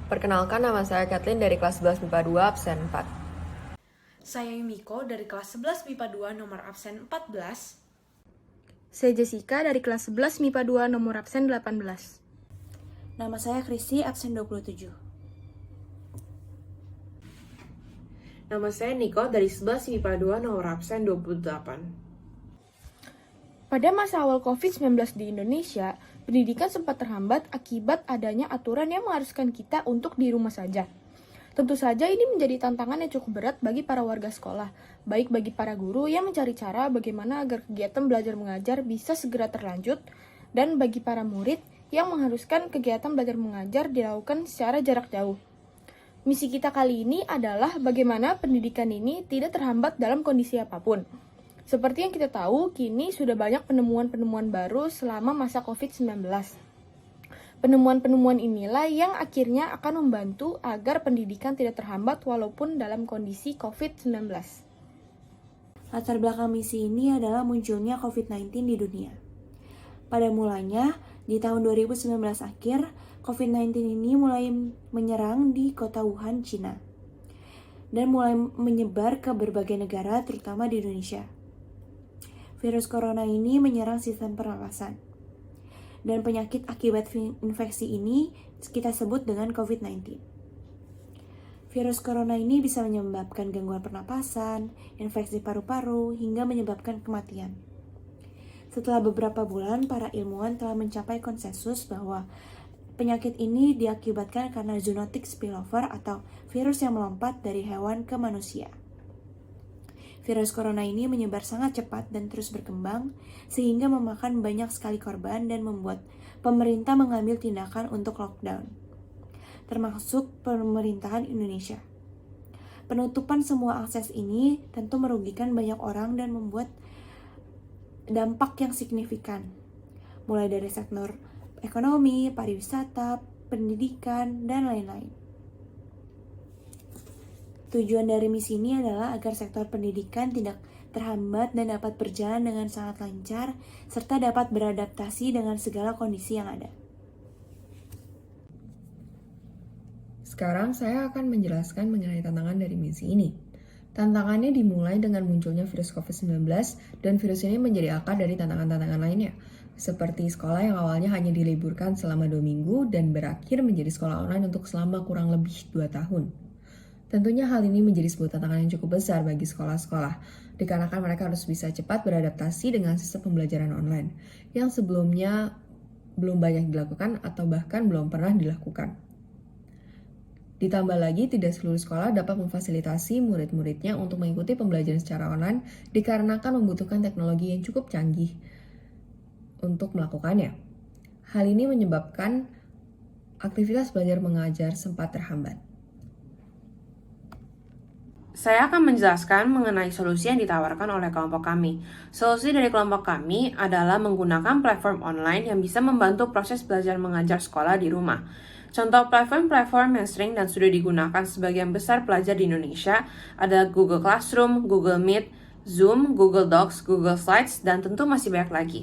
Perkenalkan, nama saya Kathleen dari kelas 11 MIPA 2 absen 4. Saya Yumiko dari kelas 11 MIPA 2 nomor absen 14. Saya Jessica dari kelas 11 MIPA 2 nomor absen 18. Nama saya Krisi, absen 27. Nama saya Niko dari 11 MIPA 2 nomor absen 28. Pada masa awal COVID-19 di Indonesia, pendidikan sempat terhambat akibat adanya aturan yang mengharuskan kita untuk di rumah saja. Tentu saja ini menjadi tantangan yang cukup berat bagi para warga sekolah, baik bagi para guru yang mencari cara bagaimana agar kegiatan belajar mengajar bisa segera terlanjut, dan bagi para murid yang mengharuskan kegiatan belajar mengajar dilakukan secara jarak jauh. Misi kita kali ini adalah bagaimana pendidikan ini tidak terhambat dalam kondisi apapun. Seperti yang kita tahu, kini sudah banyak penemuan-penemuan baru selama masa COVID-19. Penemuan-penemuan inilah yang akhirnya akan membantu agar pendidikan tidak terhambat walaupun dalam kondisi COVID-19. Latar belakang misi ini adalah munculnya COVID-19 di dunia. Pada mulanya, di tahun 2019 akhir, COVID-19 ini mulai menyerang di kota Wuhan, Cina, dan mulai menyebar ke berbagai negara, terutama di Indonesia. Virus corona ini menyerang sistem pernapasan, dan penyakit akibat infeksi ini kita sebut dengan COVID-19. Virus corona ini bisa menyebabkan gangguan pernapasan, infeksi paru-paru, hingga menyebabkan kematian. Setelah beberapa bulan, para ilmuwan telah mencapai konsensus bahwa penyakit ini diakibatkan karena zoonotic spillover atau virus yang melompat dari hewan ke manusia. Virus corona ini menyebar sangat cepat dan terus berkembang, sehingga memakan banyak sekali korban dan membuat pemerintah mengambil tindakan untuk lockdown, termasuk pemerintahan Indonesia. Penutupan semua akses ini tentu merugikan banyak orang dan membuat dampak yang signifikan, mulai dari sektor ekonomi, pariwisata, pendidikan, dan lain-lain. Tujuan dari misi ini adalah agar sektor pendidikan tidak terhambat dan dapat berjalan dengan sangat lancar, serta dapat beradaptasi dengan segala kondisi yang ada. Sekarang saya akan menjelaskan mengenai tantangan dari misi ini. Tantangannya dimulai dengan munculnya virus COVID-19 dan virus ini menjadi akar dari tantangan-tantangan lainnya, seperti sekolah yang awalnya hanya diliburkan selama 2 minggu dan berakhir menjadi sekolah online untuk selama kurang lebih 2 tahun. Tentunya hal ini menjadi sebuah tantangan yang cukup besar bagi sekolah-sekolah, dikarenakan mereka harus bisa cepat beradaptasi dengan sistem pembelajaran online, yang sebelumnya belum banyak dilakukan atau bahkan belum pernah dilakukan. Ditambah lagi, tidak seluruh sekolah dapat memfasilitasi murid-muridnya untuk mengikuti pembelajaran secara online, dikarenakan membutuhkan teknologi yang cukup canggih untuk melakukannya. Hal ini menyebabkan aktivitas belajar mengajar sempat terhambat. Saya akan menjelaskan mengenai solusi yang ditawarkan oleh kelompok kami. Solusi dari kelompok kami adalah menggunakan platform online yang bisa membantu proses belajar mengajar sekolah di rumah. Contoh platform-platform yang sering dan sudah digunakan sebagian besar pelajar di Indonesia adalah Google Classroom, Google Meet, Zoom, Google Docs, Google Slides, dan tentu masih banyak lagi.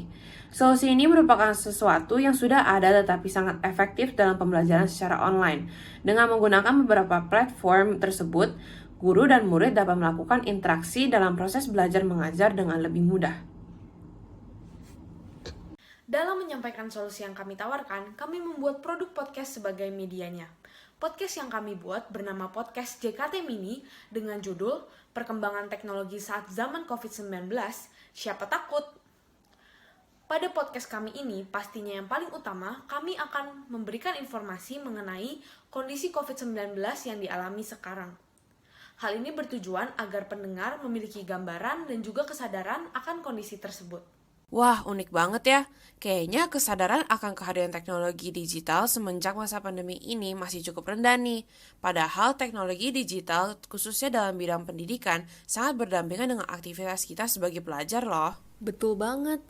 Solusi ini merupakan sesuatu yang sudah ada tetapi sangat efektif dalam pembelajaran secara online. Dengan menggunakan beberapa platform tersebut, guru dan murid dapat melakukan interaksi dalam proses belajar mengajar dengan lebih mudah. Dalam menyampaikan solusi yang kami tawarkan, kami membuat produk podcast sebagai medianya. Podcast yang kami buat bernama Podcast JKT Mini dengan judul Perkembangan Teknologi Saat Zaman COVID-19, Siapa Takut? Pada podcast kami ini, pastinya yang paling utama, kami akan memberikan informasi mengenai kondisi COVID-19 yang dialami sekarang. Hal ini bertujuan agar pendengar memiliki gambaran dan juga kesadaran akan kondisi tersebut. Wah, unik banget ya. Kayaknya kesadaran akan kehadiran teknologi digital semenjak masa pandemi ini masih cukup rendah nih. Padahal teknologi digital, khususnya dalam bidang pendidikan, sangat berdampingan dengan aktivitas kita sebagai pelajar loh. Betul banget.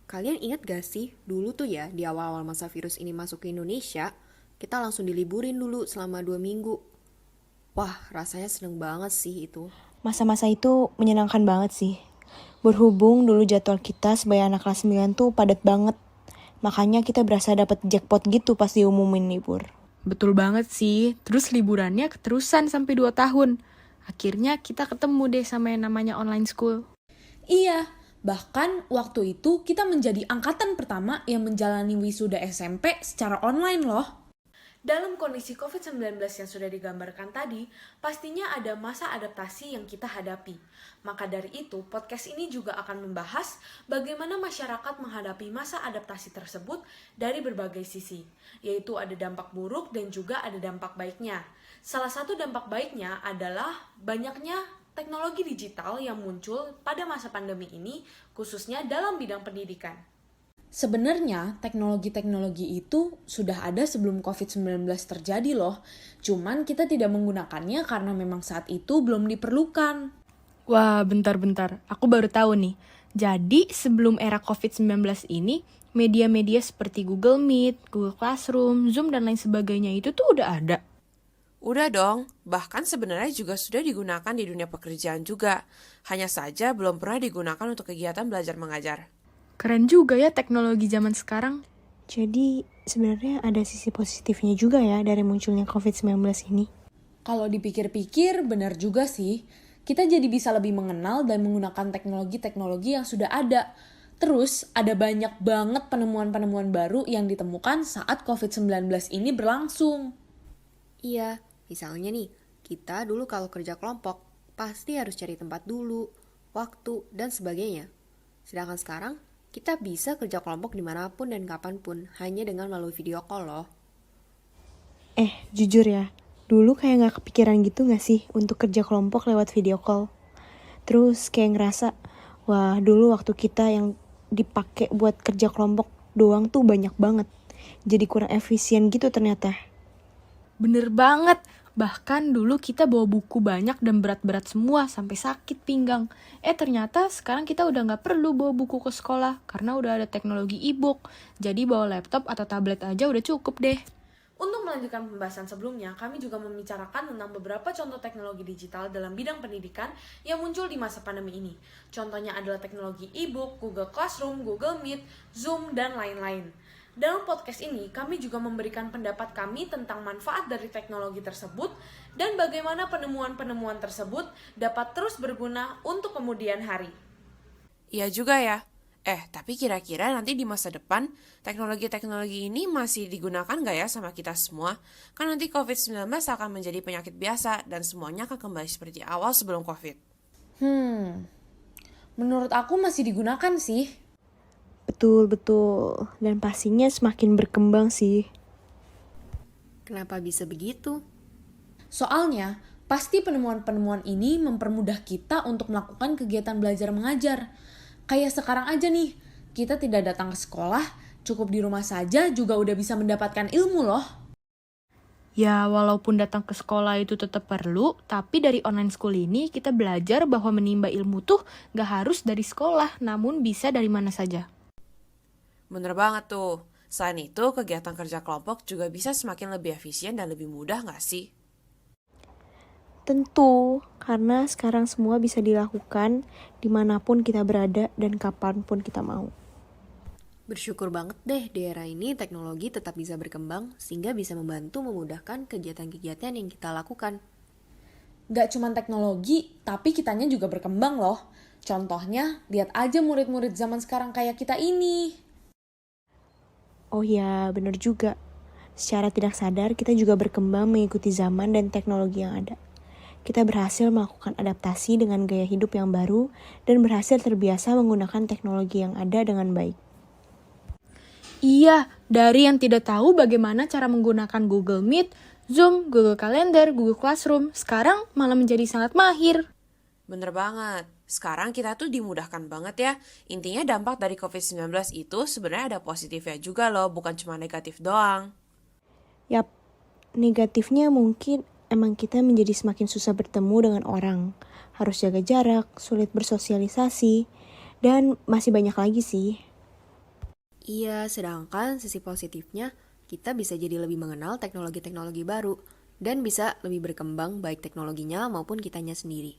Kalian ingat gak sih, dulu tuh ya, di awal-awal masa virus ini masuk ke Indonesia, kita langsung diliburin dulu selama 2 minggu. Wah, rasanya seneng banget sih itu. Masa-masa itu menyenangkan banget sih. Berhubung dulu jadwal kita sebagai anak kelas 9 tuh padat banget. Makanya kita berasa dapat jackpot gitu pas diumumin libur. Betul banget sih. Terus liburannya keterusan sampai 2 tahun. Akhirnya kita ketemu deh sama yang namanya online school. Iya, bahkan waktu itu kita menjadi angkatan pertama yang menjalani wisuda SMP secara online loh. Dalam kondisi COVID-19 yang sudah digambarkan tadi, pastinya ada masa adaptasi yang kita hadapi. Maka dari itu, podcast ini juga akan membahas bagaimana masyarakat menghadapi masa adaptasi tersebut dari berbagai sisi, yaitu ada dampak buruk dan juga ada dampak baiknya. Salah satu dampak baiknya adalah banyaknya teknologi digital yang muncul pada masa pandemi ini, khususnya dalam bidang pendidikan. Sebenarnya teknologi-teknologi itu sudah ada sebelum COVID-19 terjadi loh. Cuman kita tidak menggunakannya karena memang saat itu belum diperlukan. Wah, bentar-bentar. Aku baru tahu nih. Jadi, sebelum era COVID-19 ini, media-media seperti Google Meet, Google Classroom, Zoom, dan lain sebagainya itu tuh udah ada. Udah dong, bahkan sebenarnya juga sudah digunakan di dunia pekerjaan juga. Hanya saja belum pernah digunakan untuk kegiatan belajar mengajar. Keren juga ya teknologi zaman sekarang. Jadi sebenarnya ada sisi positifnya juga ya dari munculnya COVID-19 ini. Kalau dipikir-pikir benar juga sih. Kita jadi bisa lebih mengenal dan menggunakan teknologi-teknologi yang sudah ada. Terus ada banyak banget penemuan-penemuan baru yang ditemukan saat COVID-19 ini berlangsung. Iya, misalnya nih, kita dulu kalau kerja kelompok, pasti harus cari tempat dulu, waktu, dan sebagainya. Sedangkan sekarang, kita bisa kerja kelompok dimanapun dan kapanpun, hanya dengan melalui video call loh. Jujur ya, dulu kayak gak kepikiran gitu gak sih untuk kerja kelompok lewat video call. Terus kayak ngerasa, wah dulu waktu kita yang dipakai buat kerja kelompok doang tuh banyak banget. Jadi kurang efisien gitu ternyata. Bener banget. Bahkan dulu kita bawa buku banyak dan berat-berat semua sampai sakit pinggang. Ternyata sekarang kita udah gak perlu bawa buku ke sekolah karena udah ada teknologi e-book. Jadi bawa laptop atau tablet aja udah cukup deh. Untuk melanjutkan pembahasan sebelumnya, kami juga membicarakan tentang beberapa contoh teknologi digital dalam bidang pendidikan yang muncul di masa pandemi ini. Contohnya adalah teknologi e-book, Google Classroom, Google Meet, Zoom, dan lain-lain. Dalam podcast ini, kami juga memberikan pendapat kami tentang manfaat dari teknologi tersebut dan bagaimana penemuan-penemuan tersebut dapat terus berguna untuk kemudian hari. Iya juga ya. Tapi kira-kira nanti di masa depan, teknologi-teknologi ini masih digunakan nggak ya sama kita semua? Kan nanti COVID-19 akan menjadi penyakit biasa dan semuanya akan kembali seperti awal sebelum COVID. Menurut aku masih digunakan sih. Betul. Dan pastinya semakin berkembang sih. Kenapa bisa begitu? Soalnya, pasti penemuan-penemuan ini mempermudah kita untuk melakukan kegiatan belajar mengajar. Kayak sekarang aja nih, kita tidak datang ke sekolah, cukup di rumah saja juga udah bisa mendapatkan ilmu loh. Ya, walaupun datang ke sekolah itu tetap perlu, tapi dari online school ini kita belajar bahwa menimba ilmu tuh gak harus dari sekolah, namun bisa dari mana saja. Bener banget tuh. Selain itu, kegiatan kerja kelompok juga bisa semakin lebih efisien dan lebih mudah nggak sih? Tentu, karena sekarang semua bisa dilakukan dimanapun kita berada dan kapanpun kita mau. Bersyukur banget deh di era ini teknologi tetap bisa berkembang sehingga bisa membantu memudahkan kegiatan-kegiatan yang kita lakukan. Gak cuma teknologi, tapi kitanya juga berkembang loh. Contohnya, lihat aja murid-murid zaman sekarang kayak kita ini. Oh ya, benar juga. Secara tidak sadar, kita juga berkembang mengikuti zaman dan teknologi yang ada. Kita berhasil melakukan adaptasi dengan gaya hidup yang baru dan berhasil terbiasa menggunakan teknologi yang ada dengan baik. Iya, dari yang tidak tahu bagaimana cara menggunakan Google Meet, Zoom, Google Calendar, Google Classroom, sekarang malah menjadi sangat mahir. Bener banget. Sekarang kita tuh dimudahkan banget ya. Intinya dampak dari COVID-19 itu sebenarnya ada positifnya juga loh, bukan cuma negatif doang. Yap, negatifnya mungkin emang kita menjadi semakin susah bertemu dengan orang. Harus jaga jarak, sulit bersosialisasi, dan masih banyak lagi sih. Iya, sedangkan sisi positifnya, kita bisa jadi lebih mengenal teknologi-teknologi baru dan bisa lebih berkembang baik teknologinya maupun kitanya sendiri.